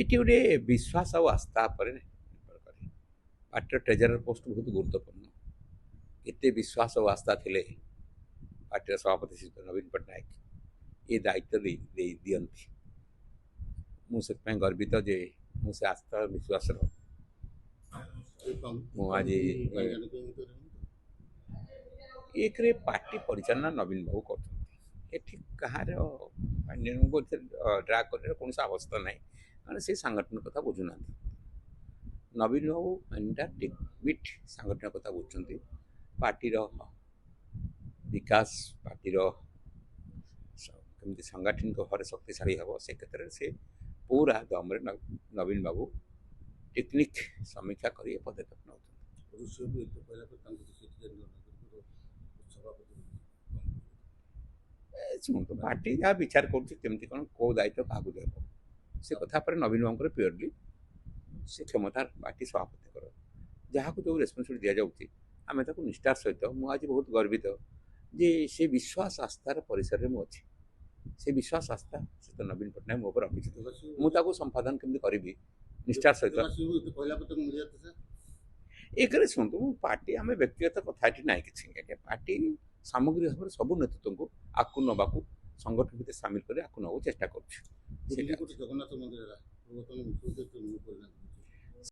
ଏଠି ଗୋଟେ ବିଶ୍ୱାସ ଆଉ ଆସ୍ଥା ଉପରେ ନିର୍ଭର କରେ। ପାର୍ଟିର ଟ୍ରେଜରର ପୋଷ୍ଟ ବହୁତ ଗୁରୁତ୍ୱପୂର୍ଣ୍ଣ। ଏତେ ବିଶ୍ୱାସ ଆଉ ଆସ୍ଥା ଥିଲେ ପାର୍ଟିର ସଭାପତି ଶ୍ରୀ ନବୀନ ପଟ୍ଟନାୟକ ଏ ଦାୟିତ୍ୱ ଦିଅନ୍ତି। ମୁଁ ସେଥିପାଇଁ ଗର୍ବିତ ଯେ ମୁଁ ସେ ଆସ୍ଥା ବିଶ୍ୱାସର ମୁଁ ଆଜି ଏକରେ ପାର୍ଟି ପରିଚାଳନା ନବୀନ ବାବୁ କରୁଛନ୍ତି। ଏଠି କାହାର ପାଣ୍ଡିଆନଙ୍କୁ ଡ୍ରାଗ୍ କରିବାର କୌଣସି ଆବଶ୍ୟକତା ନାହିଁ, କାରଣ ସେ ସାଂଗଠନିକ କଥା ବୁଝୁନାହାନ୍ତି। ନବୀନ ବାବୁ ଏଣ୍ଟାଟିକ୍ ସାଂଗଠନିକ କଥା ବୁଝୁଛନ୍ତି। ପାର୍ଟିର ବିକାଶ, ପାର୍ଟିର କେମିତି ସାଂଗଠନିକ ଭାବରେ ଶକ୍ତିଶାଳୀ ହେବ ସେ କ୍ଷେତ୍ରରେ ସେ ପୁରା ଦମରେ ନବୀନ ବାବୁ ଟେକ୍ନିକ୍ ସମୀକ୍ଷା କରି ଏ ପଦକ୍ଷେପ ନେଉଛନ୍ତି। ଶୁଣନ୍ତୁ, ପାର୍ଟି ଯାହା ବିଚାର କରୁଛି କେମିତି କ'ଣ କେଉଁ ଦାୟିତ୍ୱ କାହାକୁ ଦେବ ସେ କଥା ଉପରେ ନବୀନ ବାବୁଙ୍କର ପିଓରଲି ସେ କ୍ଷମତା ପାର୍ଟି ସଭାପତିଙ୍କର ଯାହାକୁ ଯେଉଁ ରେସ୍ପନ୍ସିବିଲିଟି ଦିଆଯାଉଛି ଆମେ ତାକୁ ନିଷ୍ଠାର ସହିତ ମୁଁ ଆଜି ବହୁତ ଗର୍ବିତ ଯେ ସେ ବିଶ୍ୱାସ ଆସ୍ଥାର ପରିସରରେ ମୁଁ ଅଛି। ସେ ବିଶ୍ୱାସ ଆସ୍ଥା ସେ ତ ନବୀନ ପଟ୍ଟନାୟକ ମୋ ଉପରେ ରଖିଛନ୍ତି। ମୁଁ ତାକୁ ସମ୍ପାଦନ କେମିତି କରିବି ନିଷ୍ଠାର ସହିତ। ଏକରେ ଶୁଣନ୍ତୁ, ପାର୍ଟି ଆମେ ବ୍ୟକ୍ତିଗତ କଥା ଏଠି ନାହିଁ କିଛି। ପାର୍ଟି ସାମଗ୍ରୀ ଭାବରେ ସବୁ ନେତୃତ୍ୱଙ୍କୁ ଆଗକୁ ନେବାକୁ ସଂଗଠନ ଭିତରେ ସାମିଲ କରି ଆଗକୁ ନେବାକୁ ଚେଷ୍ଟା କରୁଛି। ଜଗନ୍ନାଥ ମନ୍ଦିର